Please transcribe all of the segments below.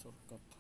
shortcut.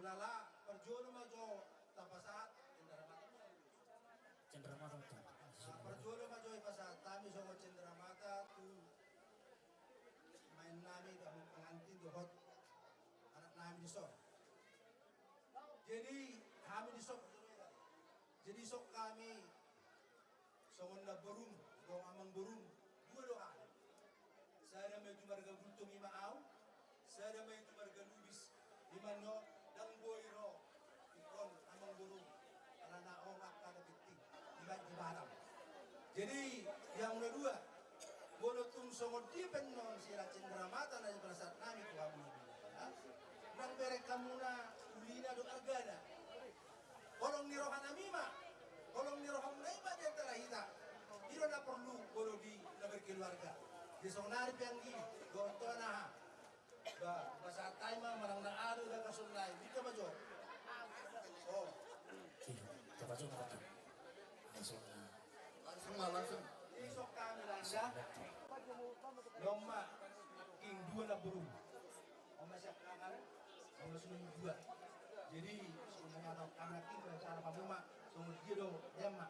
ulala perjuangan maju tapasat Cenderamata tu. perjuangan maju pasat kami sama cenderamata tu main nami kamu pengantin dohot anak nami disok. Jadi kami disok. Jadi sok kami songon na burung, dong amang burung, dua doa. Saya may tumarga bultong imaaw, saya may tumarga lubis, imano, dang boyro, ikon amang burung, alanao makka na piting, ibatam. Jadi yang kedua, bono tung songon dipen non sira cenderamata na perasaan nami ko kami. Nang berek kamu na ulina do argana. Kolong ni rohan amima, kolong ni rohan naima di antara kita. Tidak na perlu bono di na berkeluarga. Di sonari pianggi, gonto na. Bahasa taima marang na ado da kasunlay. Di ka majo. Oh. Cepat jom kata. Langsung. Isok kami landa. Lomba king dua na burung. Oma siap kakal, oma sunung dua. Jadi semuanya atau anak king cara pamuma, semua dia do jama.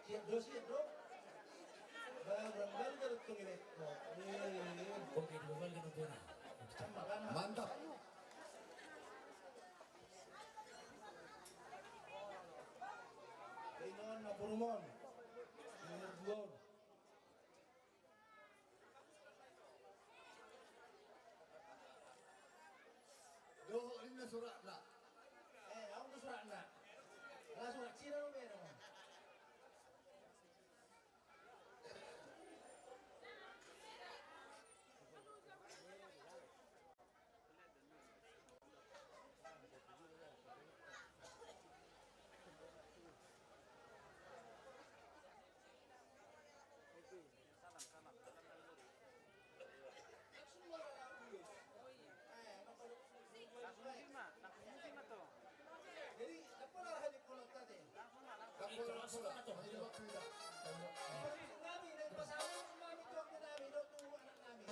Siap do. Barang-barang dari tunggu Oke, dua kali kena buana. Mantap. Inon na purumon. Nomor 2. Doh ini surat nak. Aku tu surat nak. Lah surat Cina lo meron. Jadi, apa lah hadir kolot tadi? Langsung lah. Ini waktu dah. Nami, dari pasangan mami tuang ke nami, do tu anak nami.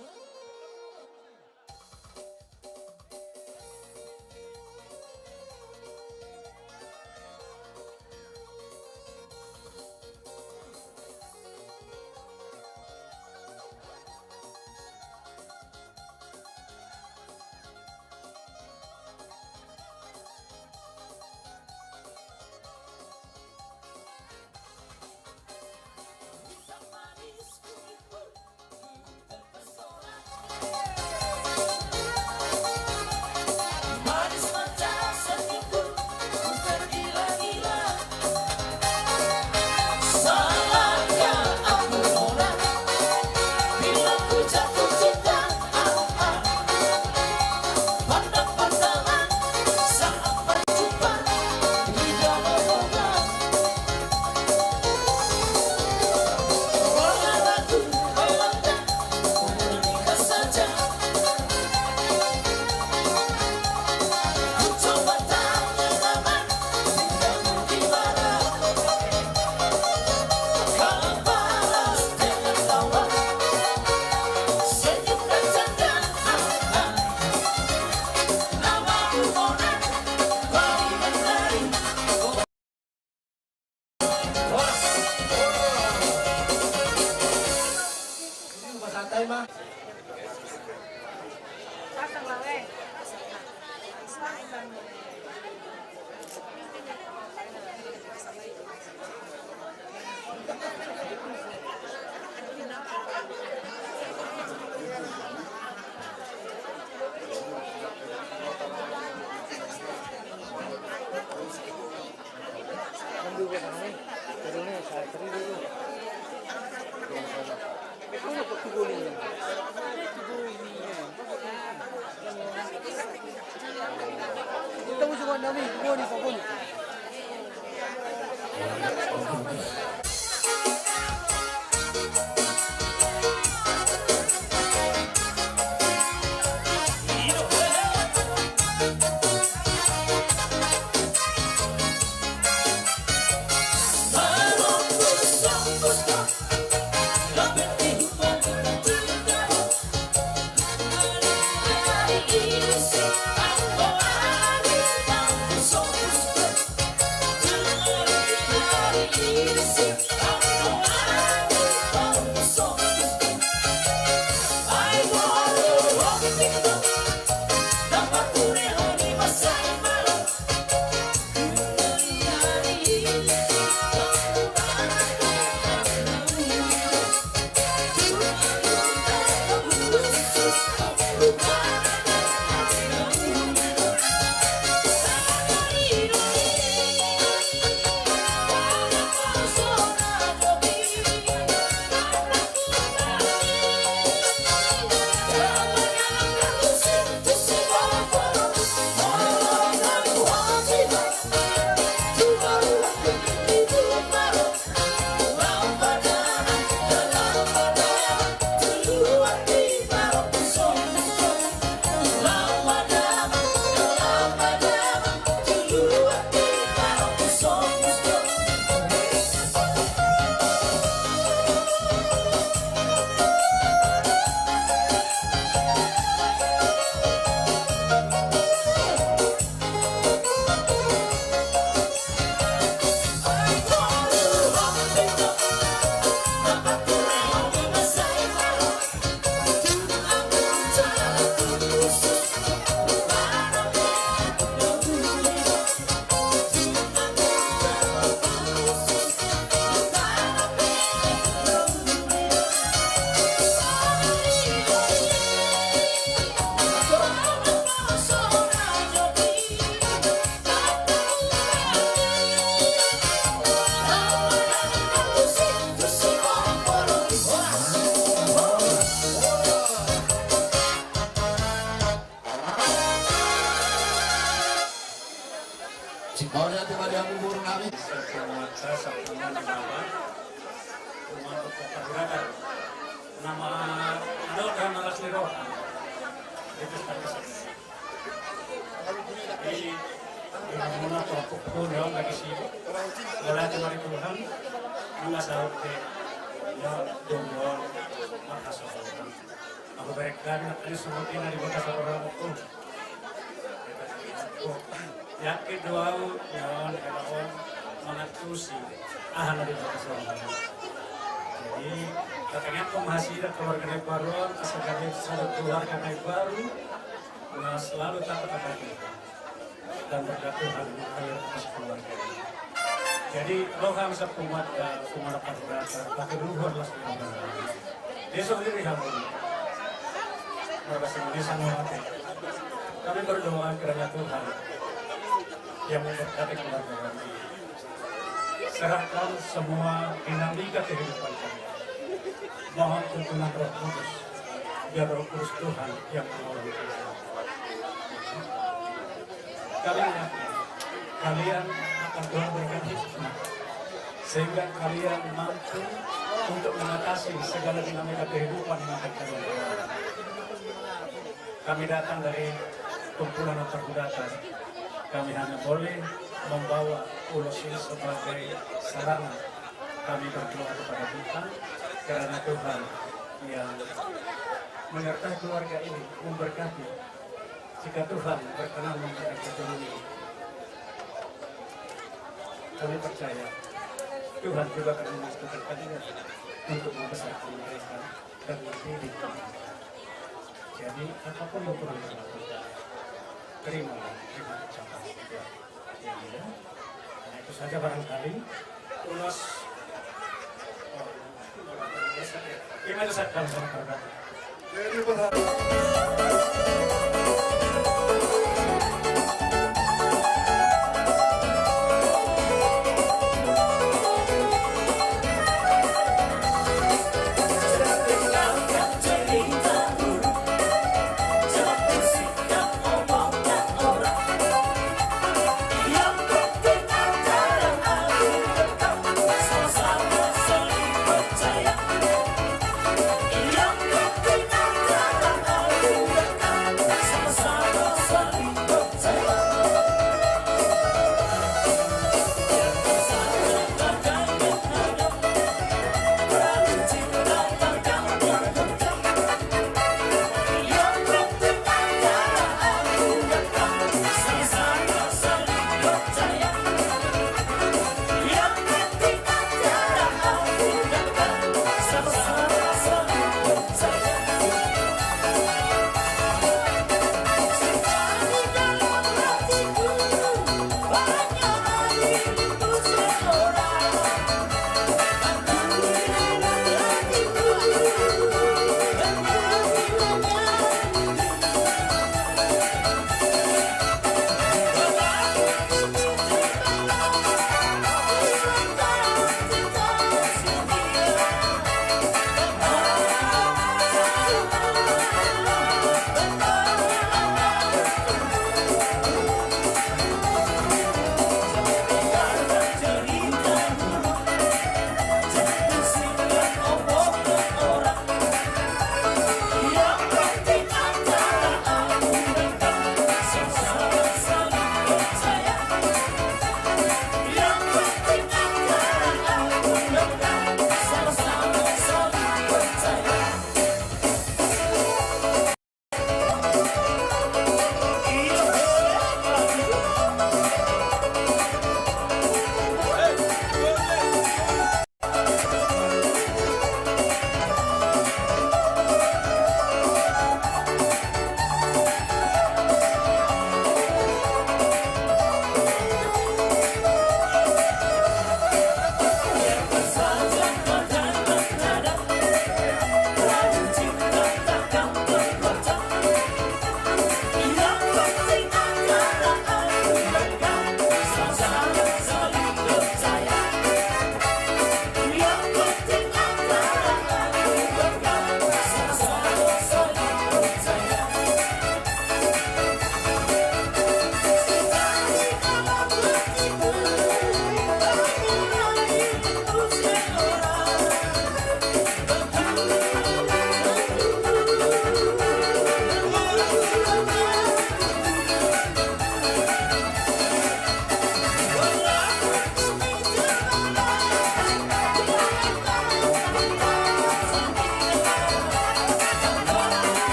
Santai mah. Pasang lawe. Estamos jugando a mí, Boni. Don't Oh, nanti pada burung kami. Penguasa Sabtuman Baba Rumah Kota Berada nama ada dan alas lirohan itu status jadi mana topuk pun yang lagi sibuk mulai dari Tuhan nggak tahu ke ya dongol maka sopan aku berikan ini sebutin dari kota seorang itu yang kedua yang kedua mengatusi dari kota seorang jadi katanya penghasilan keluarga naik baru sebagai satu keluarga naik baru selalu takut akan kita dan berjatuhan air atas keluarga. Jadi lohang sa kumat dapat berasa tapi luhur lah sebenarnya. Dia sendiri hamil. Mereka sendiri sama hati. Kami berdoa kiranya Tuhan yang memberkati keluarga kami. Serahkan semua dinamika kehidupan kami. Mohon tuntunan Roh Kudus, biar Roh Kudus Tuhan yang menolong kami. Kalian akan Tuhan berikan hikmah sehingga kalian mampu untuk mengatasi segala dinamika kehidupan yang akan kalian alami. Kami datang dari kumpulan perbudakan. Kami hanya boleh membawa ulos ini sebagai sarana kami berdoa kepada Tuhan karena Tuhan yang menyertai keluarga ini memberkati. Jika Tuhan berkenan memberikan keturunan, kami percaya Tuhan juga akan memasukkan kalian untuk membesarkan mereka dan mendidik. Jadi apapun yang Tuhan lakukan, terimalah dengan ucapan kita. Ya, nah itu saja barangkali ulas. Gimana saja kalau sama berkata. Jadi berharap. Yang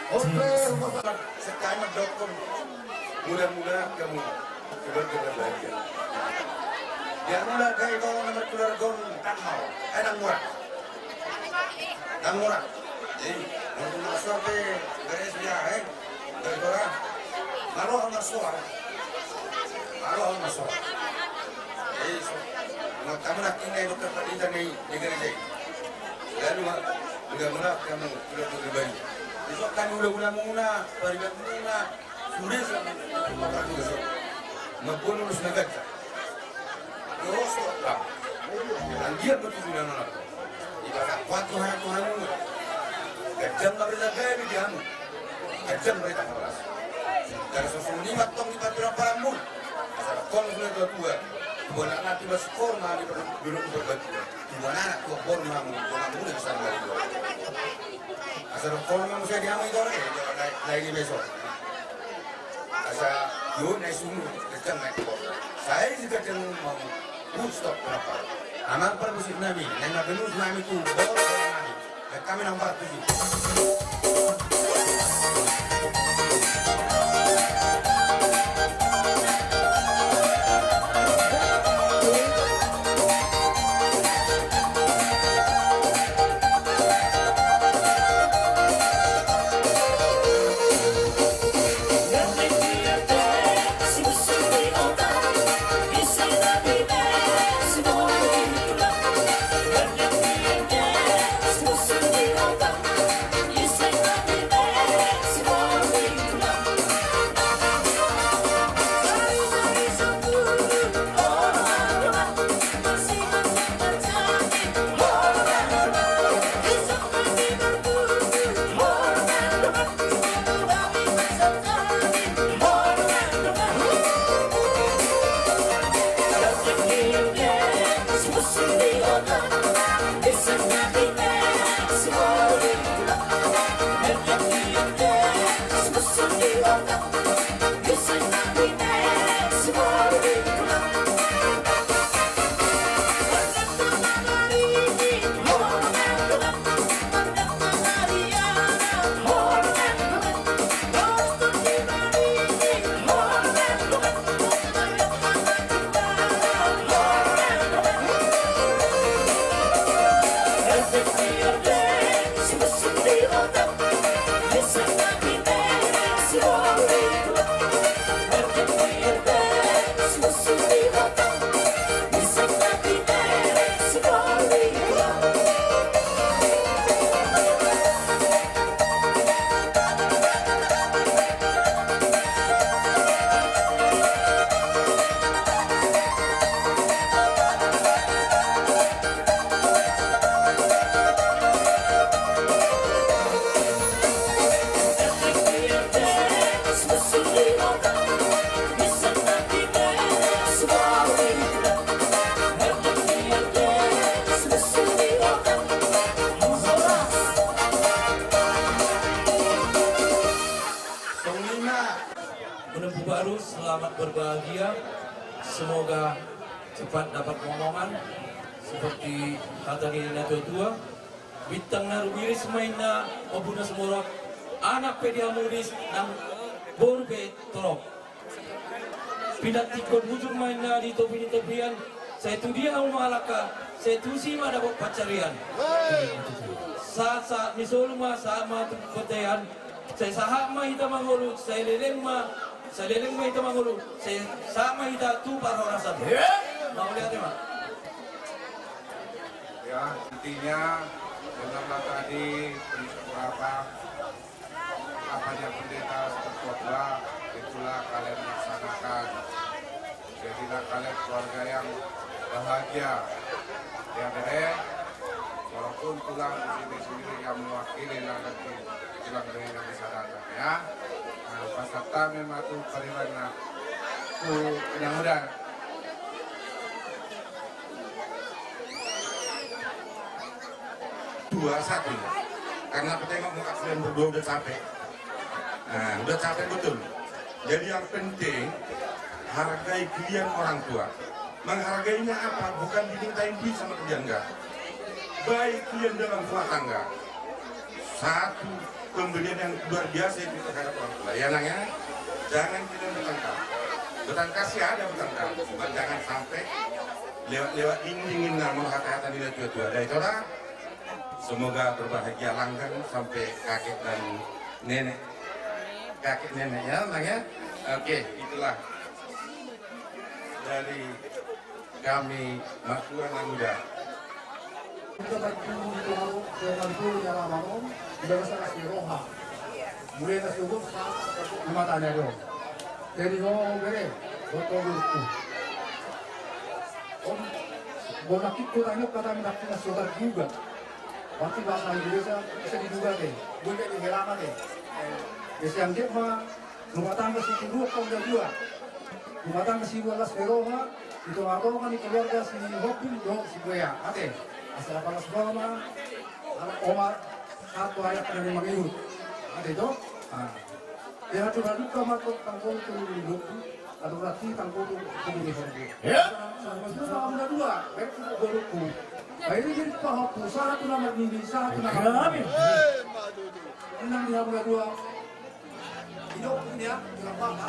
Sekalimat.com. Mudah-mudahan kamu benar-benar bahagia. Yang mula kayak kalau nomor keluarga tak mau, nang murah. Nang murah. Jadi, untuk masuk ke garis dia, dari orang. Lalu orang masuk. Lalu orang masuk. Jadi, kamu nak tinggal dokter Padita ni negara ini. Lalu mudah-mudahan kamu keluarga berbagi. Besok kami ulang-ulang muna, paribat muna, sudah sama besok. Maupun lulus negara. Terus tak. Dan dia betul sudah nolak. Ibarat kuat Tuhan-Tuhanmu. Kejam mereka gaya di jamu. Kejam mereka keras. Dan sesungguhnya matang di paturan paramun. Asal kau sudah tua. Bukan anak tiba skor mah di dulu berbagi. Bukan anak tua bor mah mengamu di besar lagi. Asal kau memang saya diamu itu orang lagi besok. Asal yo naik sungguh kejam naik bor. Saya juga jangan mau stop berapa. Amal permusik Nabi, yang Nabi Nuh Nabi itu bor Nabi. Dan kami nampak tujuh. Menempuh baru, selamat berbahagia. Semoga cepat dapat momongan seperti kata dirinya tua-tua. Bintang narubiris mainna obuna semorok anak pediamuris nang borbe torok. Pindah tikon hujur mainna di topi-topian. Saya tu dia malaka, saya tu si mana dapat pacarian. Saat misolma sama petean. Saya sahama hita mangulu, saya leleng ma hita mangulu, saya sama hita tu para orang satu. Mau lihat ya, Mak? Ya, intinya dengarlah tadi beberapa apanya pendeta berkhotbah, itulah kalian laksanakan. Jadilah kalian keluarga yang bahagia. Ya, Dede, walaupun tulang di sini sendiri yang mewakili nanti tulang dari yang bisa datang ya. Nah, pasata memang tuh periwana tuh yang muda. Dua satu, karena petengok muka kalian berdua udah capek. Nah, udah capek betul. Jadi yang penting hargai kalian orang tua. Menghargainya apa? Bukan dimintain duit sama kerja enggak. Baik kalian dalam rumah tangga. Satu, pemberian yang luar biasa itu terhadap orang tua. Ya nang ya, jangan kita bertengkar. Bertengkar sih ada bertengkar, cuma jangan sampai lewat dindingin namun kata-kata nilai tua-tua. Dari saudara, semoga berbahagia langgeng sampai kakek dan nenek. Kakek nenek ya nang ya. Oke, itulah dari kami Makua Anak Muda. Kita bertemu di Tuhan dengan Tuhan yang lama, sudah kasih roha. Mulai kasih ubus, lima tanya dong. Jadi ngomong bere, botol dulu. Om, bonak itu tanya kata minat kita saudara juga. Waktu bahasa Indonesia bisa diduga deh, boleh dihelama deh. Biasa yang dia mah rumah tangga si kedua kau udah dua. Rumah tangga si 12 beroha, itu atau kan di keluarga si Hopi, dong si Buaya, ate. Asal apa sekolah mah, Omar satu ayat dari Mangiut, ate dong. Dia tuh lalu kamar tuh tanggung turun di Hopi, atau berarti tanggung turun di Hopi. Maksudnya sama udah dua, baik itu beruku. Baik ini jadi Hopi, satu nama ini, satu nama ini. Enam dia udah dua. Hidup ini ya, tidak apa-apa.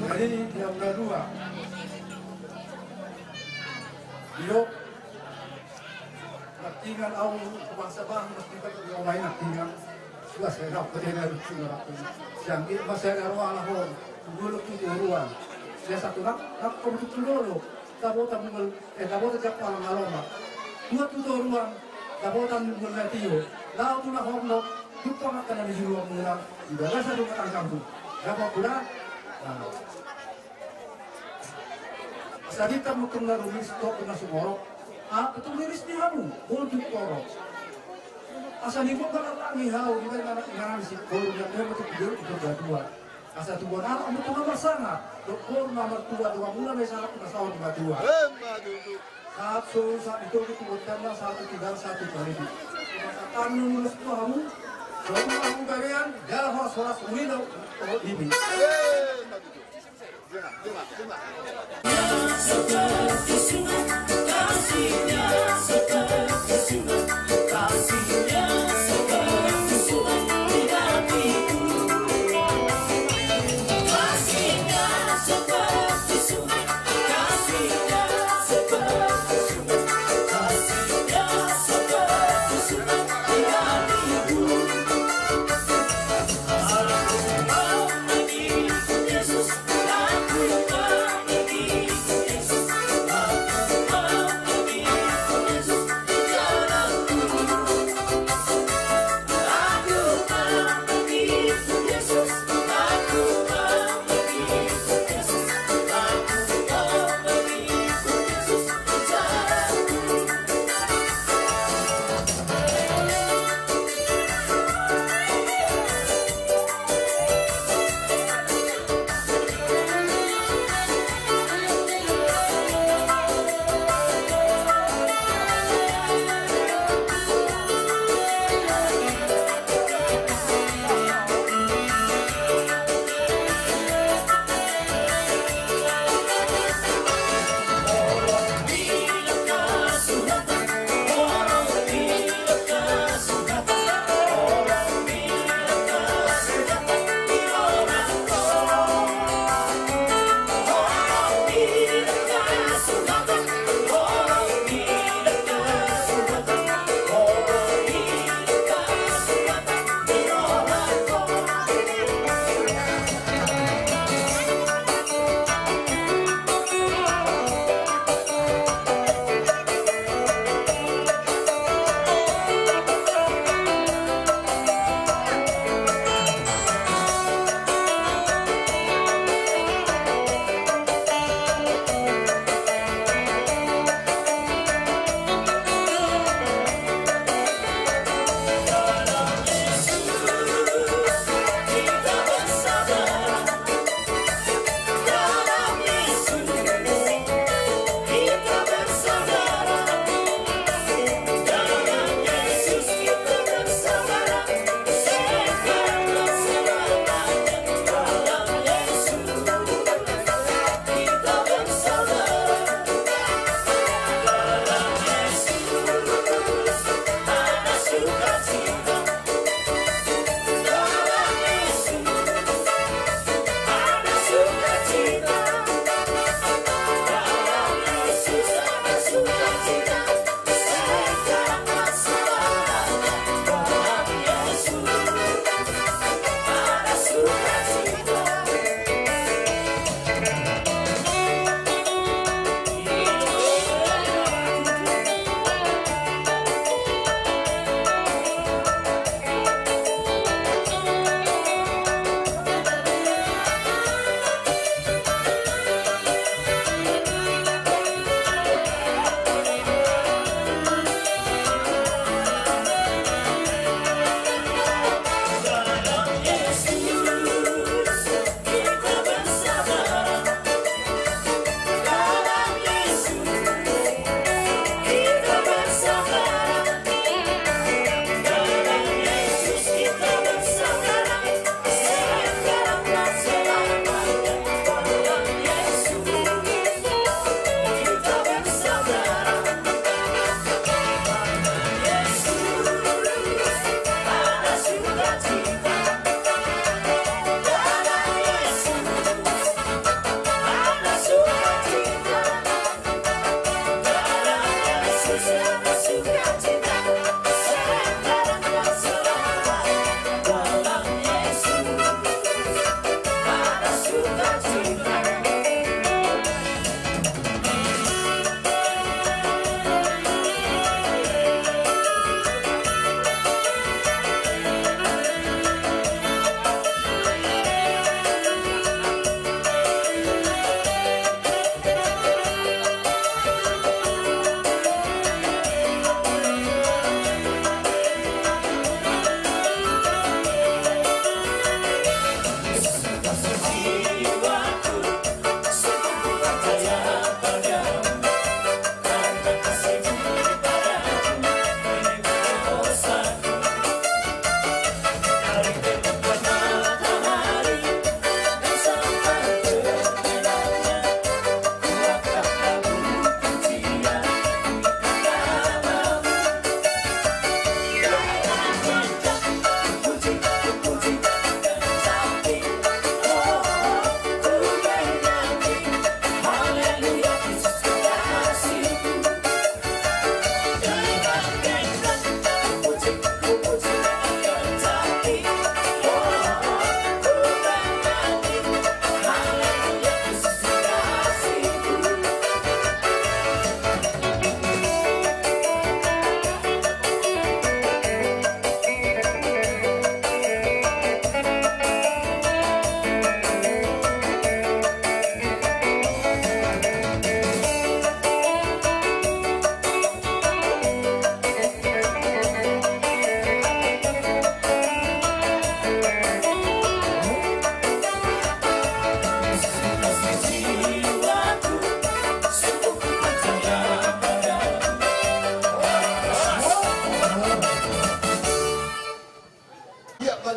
Jadi dia udah dua. Hidup naktingan au bangsa bang naktingan di omai naktingan. Sudah saya dapat kerja dari sini aku. Siang ini masih ada ruang lahon. Dulu tu ruang. Saya satu nak komputer dulu. Tabotan mungkin tabotan jak palang aloma. Dua tu ruang. Tabotan mungkin nanti yo. Lalu tu nak hong kita akan ada di ruang mula. Tidak ada satu kata kampung. Dapat pula. Sabi kamu kena rumis stop kena sumorok. Betul liris ni kamu. Boleh korok. Asal ibu kan lagi hau. Kita nak ngaran si kolu yang dia betul tidur itu berdua. Asal tu buat anak betul nomor sana. Doktor nomor 2 bulan besar kena sahur nomor 2. Saat itu kita buatlah 1 tinggal 1 kali. Kata nulis tu kamu. Kalau kamu kalian, jangan horas-horas window ini. Seperti sungai, kasihnya seperti sungai, kasihnya seperti sungai di hatiku. Kasihnya seperti sungai, kasihnya seperti sungai, kasihnya seperti sungai di hatiku. Yesus, aku ingin Yesus, aku ingin Yesus.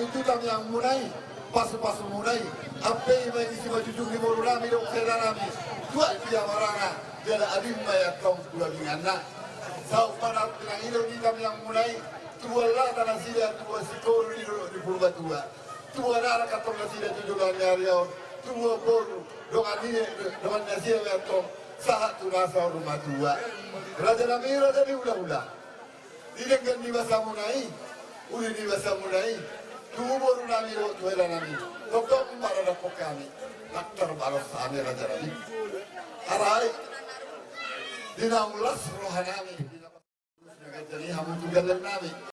kami tutam yang mulai pasu-pasu mulai apa yang isi maju di baru nami dok saya nami dua dia marana jala adim maya kaum dua bingana sau pada bilang itu kita yang mulai tua lah tanah sida tua sikor di purba tua tua nara katong sida tujuan nyariau tua boru dengan ini dengan nasi yang tom sahat tunasa rumah tua raja nami raja di udah tidak kan di bahasa mulai uli di bahasa mulai tua boru nami do tua nami doktor marada pokami naktar baros ane raja nami arai dinaulas rohanami jadi hamu tunggal nami